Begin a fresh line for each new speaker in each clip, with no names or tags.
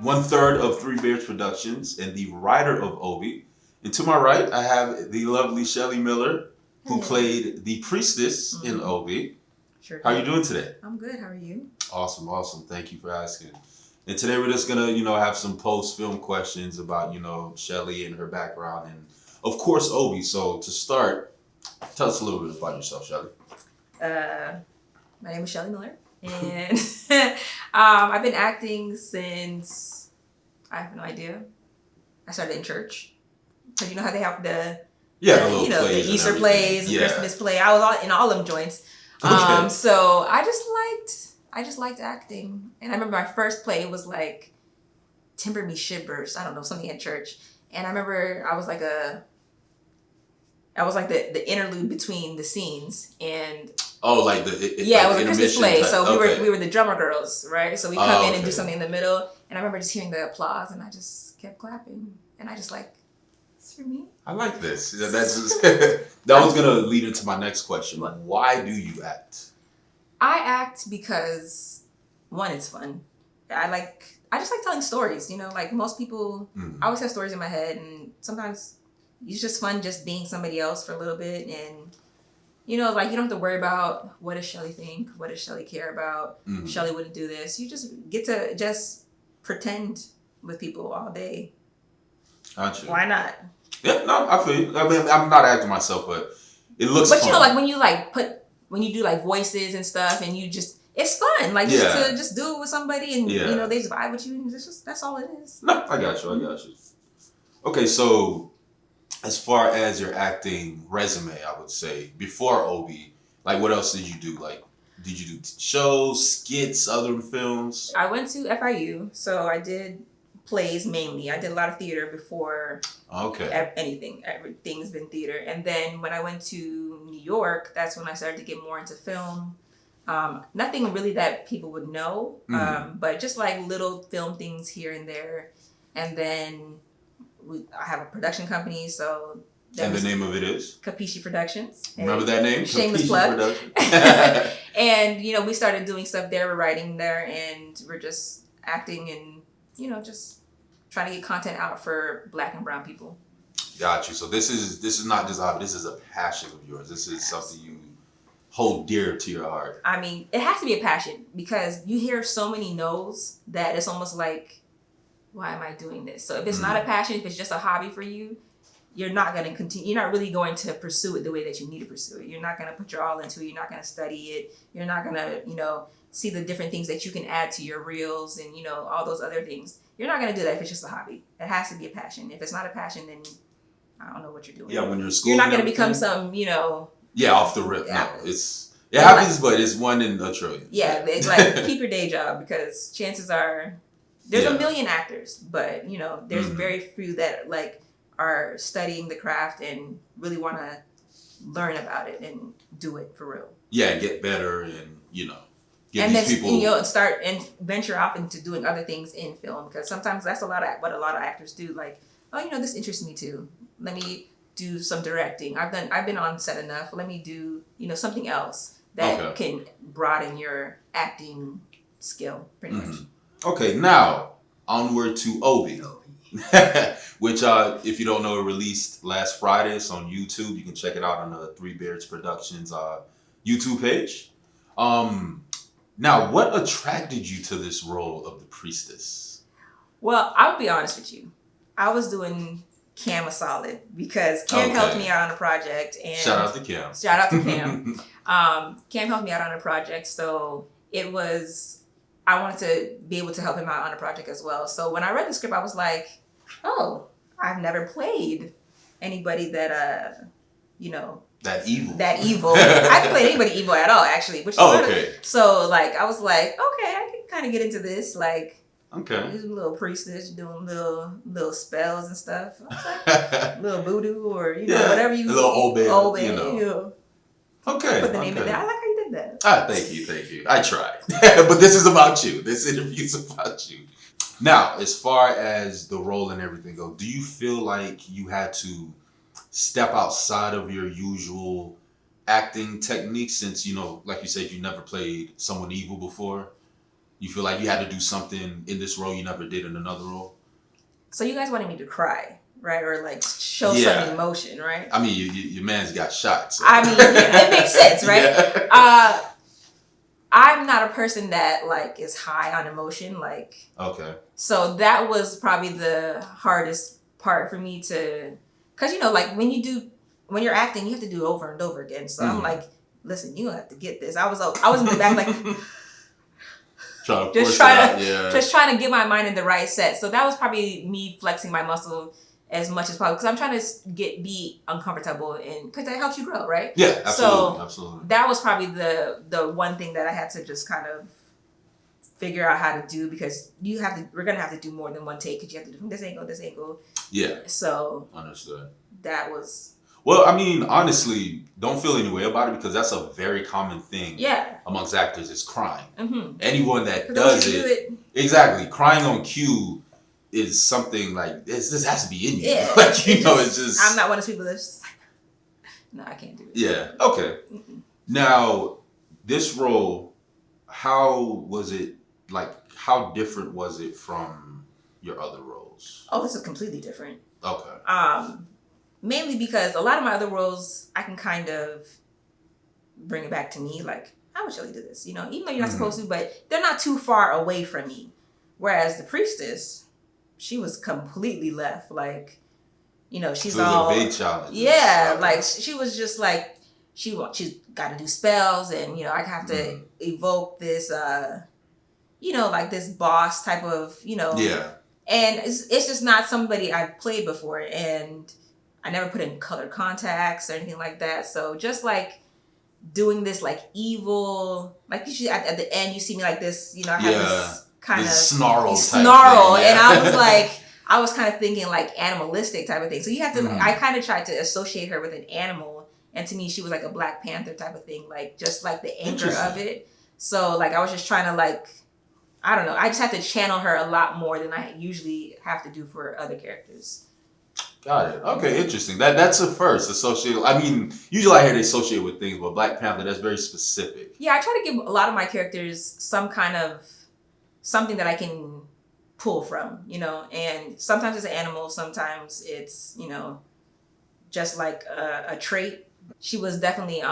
1/3 of Three Bears Productions and the writer of OBI. And to my right, I have the lovely Shelley Miller, who played the priestess in OBI.
Sure.
How are you doing today?
I'm good. How are you?
Awesome, awesome. Thank you for asking. And today we're just gonna, have some post-film questions about, Shelley and her background and, of course, OBI. So to start, tell us a little bit about yourself, Shelley.
My name is Shelley Miller, and I've been acting since, I have no idea. I started in church. So you know how they have the the Easter plays, the Christmas play. I was in all them joints.
Okay.
So I just liked acting. And I remember my first play was like Timber Me Shivers. I don't know, something at church. And I remember I was like the interlude between the scenes, and
it was
a Christmas play. So we were the drummer girls, right? So we come in and do something in the middle, and I remember just hearing the applause, and I just kept clapping, and I just it's for me.
I like this. That was gonna lead into my next question. Why do you act?
I act because one, it's fun. I just like telling stories. Like most people, I always have stories in my head, and sometimes it's just fun just being somebody else for a little bit, and you don't have to worry about what does Shelley think, what does Shelley care about. Shelley wouldn't do this. You just get to just pretend with people all day.
Gotcha.
Why not?
Yeah, no, I feel you. I mean, I'm not acting myself, but it looks fun.
But when you do voices and stuff, and it's fun. Just to just do it with somebody, and they just vibe with you, and that's all it is.
No, I got you. Okay, so as far as your acting resume, I would say before OB, what else did you do? Did you do shows, skits, other films?
I went to FIU, so I did plays mainly. I did a lot of theater before. Anything. Everything's been theater. And then when I went to New York, that's when I started to get more into film. Nothing really that people would know, but just little film things here and there. And then I have a production company, so...
And the name of it is?
Capisci Productions.
Remember that name?
Shameless plug. And, we started doing stuff there. We're writing there, and we're just acting and, just trying to get content out for Black and brown people.
Got you. So this is not just a hobby. This is a passion of yours. This is something you hold dear to your heart.
I mean, it has to be a passion because you hear so many no's that it's almost like, why am I doing this? So if it's not a passion, if it's just a hobby for you, you're not going to continue. You're not really going to pursue it the way that you need to pursue it. You're not going to put your all into it. You're not going to study it. You're not going to, see the different things that you can add to your reels and, all those other things. You're not going to do that if it's just a hobby. It has to be a passion. If it's not a passion, then I don't know what you're doing.
Yeah, when you're in school,
you're not going to become some,
Yeah, off the rip. No, it happens, but it's 1 in a trillion.
Yeah, it's keep your day job because chances are there's a million actors, but there's very few that are studying the craft and really want to learn about it and do it for real.
Yeah, get better and
and then people start and venture off into doing other things in film because sometimes that's what a lot of actors do. This interests me too. Let me do some directing. I've been on set enough. Let me do something else that can broaden your acting skill pretty much.
Okay, now onward to OBI. Which, if you don't know, it released last Friday. It's on YouTube. You can check it out on the Three Bears Productions YouTube page. Now, what attracted you to this role of the priestess?
Well, I'll be honest with you. I was doing Cam a solid because Cam helped me out on a project. And
shout out to Cam.
Cam helped me out on a project, so I wanted to be able to help him out on a project as well. So when I read the script, I was like, oh, I've never played anybody that,
that evil.
I haven't played anybody evil at all, actually. So, I was like, okay, I can kind of get into this. He's a little priestess doing little spells and stuff. I was like, little voodoo or, whatever you...
A little obey,
Okay. Put the name in there. I like how you did that.
Thank you. I tried. But this is about you. This interview's about you. Now, as far as the role and everything go, do you feel like you had to step outside of your usual acting techniques since, like you said, you never played someone evil before? You feel like you had to do something in this role you never did in another role?
So you guys wanted me to cry, right? Or like show some emotion, right?
I mean, your man's got shot. So.
I mean, it makes sense, right?
Yeah.
I'm not a person that like is high on emotion, like.
Okay.
So that was probably the hardest part for me to, cause like when you're acting, you have to do it over and over again. So I'm like, listen, you have to get this. I was in the back like. Just trying to get my mind in the right set. So that was probably me flexing my muscle as much as possible because I'm trying to be uncomfortable and because that helps you grow, right?
Yeah, absolutely,
so
absolutely.
That was probably the one thing that I had to just kind of figure out how to do because we're gonna have to do more than one take because you have to do from this angle.
Yeah.
So
understood.
That was.
Well, I mean, honestly, don't feel any way about it because that's a very common thing amongst actors is crying. Mm-hmm. Anyone that does it, exactly, crying on cue is something like this has to be in you.
Yeah,
like it's just.
I'm not one of those people that's just like, no, I can't do it.
Yeah. Okay. Mm-mm. Now, this role, how was it? Like, how different was it from your other roles?
Oh, this is completely different.
Okay.
Mainly because a lot of my other roles, I can kind of bring it back to me. Like, how would Shelley do this? Even though you're not supposed to, but they're not too far away from me. Whereas the priestess, she was completely left. Like, she's
so
all.
It was a big challenge.
Yeah, like she was just like she's got to do spells, and I have to evoke this, like this boss type of,
Yeah.
And it's just not somebody I've played before, and I never put in colored contacts or anything like that. So just like doing this like evil, like usually at the end you see me like this, I have this kind of
snarl,
and I was kind of thinking like animalistic type of thing. So you have to, I kind of tried to associate her with an animal, and to me she was like a Black Panther type of thing, like just like the anger of it. So like I was just trying to like, I don't know, I just have to channel her a lot more than I usually have to do for other characters.
Got it. Okay, interesting. That's a first associate. I mean, usually I hear they associate with things, but Black Panther, that's very specific.
Yeah, I try to give a lot of my characters some kind of something that I can pull from, and sometimes it's an animal, sometimes it's, just like a trait. She was definitely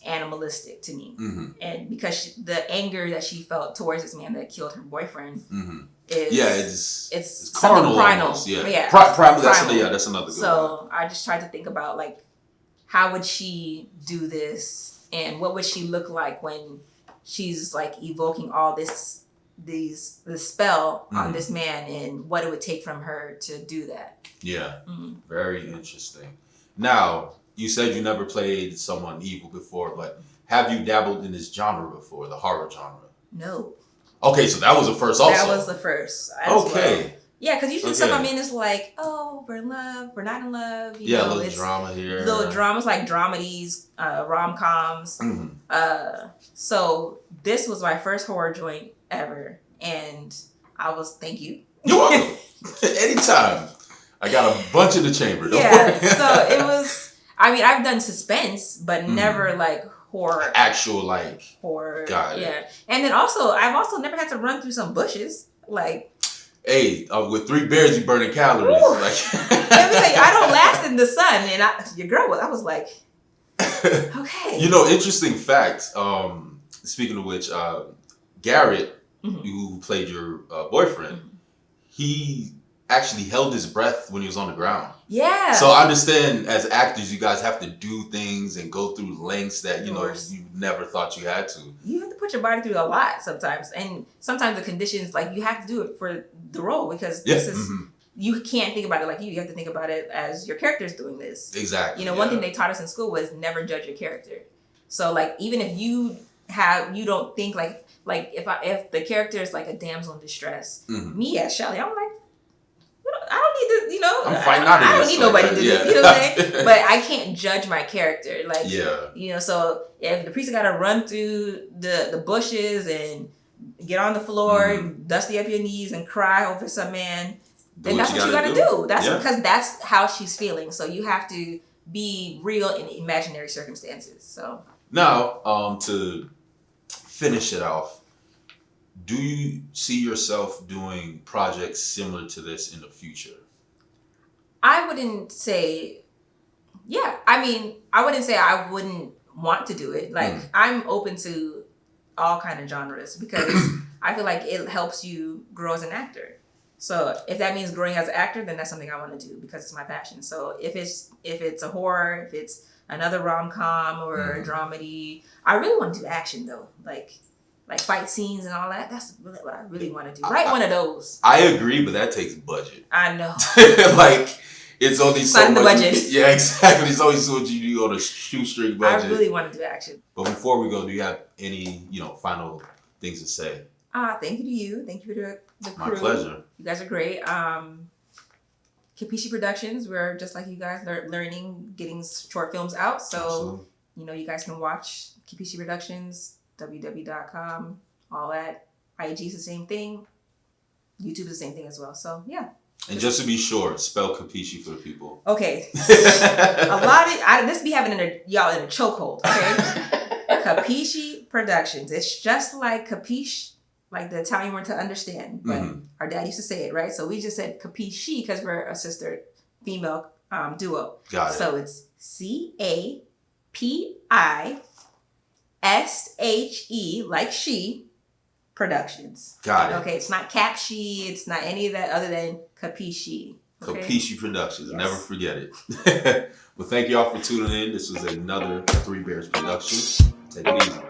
animalistic to me, and because the anger that she felt towards this man that killed her boyfriend. It's
carnal,
primal.
Almost, yeah.
Yeah,
primal. That's another good
So
one.
I just tried to think about like, how would she do this, and what would she look like when she's like evoking all this spell on this man, and what it would take from her to do that.
Yeah, very interesting. Now, you said you never played someone evil before, but have you dabbled in this genre before, the horror genre?
No.
Okay, so that was the first also.
That was the first.
Okay.
Well. Yeah, because usually stuff I'm in is like, oh, we're in love, we're not in love.
A little drama here.
Little dramas like dramedies, rom-coms. So this was my first horror joint ever, and thank you.
You're welcome. Anytime. I got a bunch in the chamber. Don't worry.
So it was, I mean, I've done suspense, but never like horror.
Actual like
horror.
Got it.
Yeah. And then I've also never had to run through some bushes. Like,
hey, with 3 bears, you burning calories. Like,
let me tell you, I don't last in the sun. And I was like, okay.
Interesting fact. Speaking of which, Garrett, who played your boyfriend, he actually held his breath when he was on the ground.
Yeah.
So I understand as actors, you guys have to do things and go through lengths that, you never thought you had to.
You have to put your body through a lot sometimes. And sometimes the conditions, like you have to do it for the role because this is, you can't think about it like you have to think about it as your character's doing this.
Exactly.
One thing they taught us in school was never judge your character. So like, even if you don't think like if the character is like a damsel in distress, me as Shelley, I'm like, I don't need this,
I'm fine not
I don't need nobody to do this, you know what I'm saying? But I can't judge my character. Like, so if the priest got to run through the bushes and get on the floor, dusty up your knees and cry over some man, then that's what you got to do. That's because that's how she's feeling. So you have to be real in imaginary circumstances. So
now, to finish it off, Do you see yourself doing projects similar to this in the future?
I wouldn't say, yeah. I mean, I wouldn't say I wouldn't want to do it. Like, I'm open to all kind of genres because I feel like it helps you grow as an actor. So if that means growing as an actor, then that's something I want to do because it's my passion. So if it's a horror, if it's another rom-com or a dramedy, I really want to do action though, like fight scenes and all that. That's really what I really want to do. Write one of those.
I agree, but that takes budget.
I know.
Like, it's only so
the
much.
budget.
Yeah, exactly. It's only so much you do on a shoestring budget.
I really want to do action.
But before we go, do you have any, final things to say?
Thank you to you. Thank you to the crew.
My pleasure.
You guys are great. Kapishi Productions, we're just like you guys, learning, getting short films out. So,
Absolutely.
You guys can watch Kapishi Productions, www.com, all that. IG's the same thing. YouTube is the same thing as well. So, yeah.
And just to be sure, spell Capiche for the people.
Okay. This be having y'all in a chokehold, okay? Capiche Productions. It's just like capiche, like the Italian word to understand. But our dad used to say it, right? So we just said capiche because we're a sister female duo.
Got it.
So it's CAPISHE, like she, Productions.
Got it.
Okay, it's not Capshi, it's not any of that other than Capiche. Okay?
Capiche Productions.
Yes.
Never forget it. Well, thank you all for tuning in. This was another Three Bears production. Take it easy.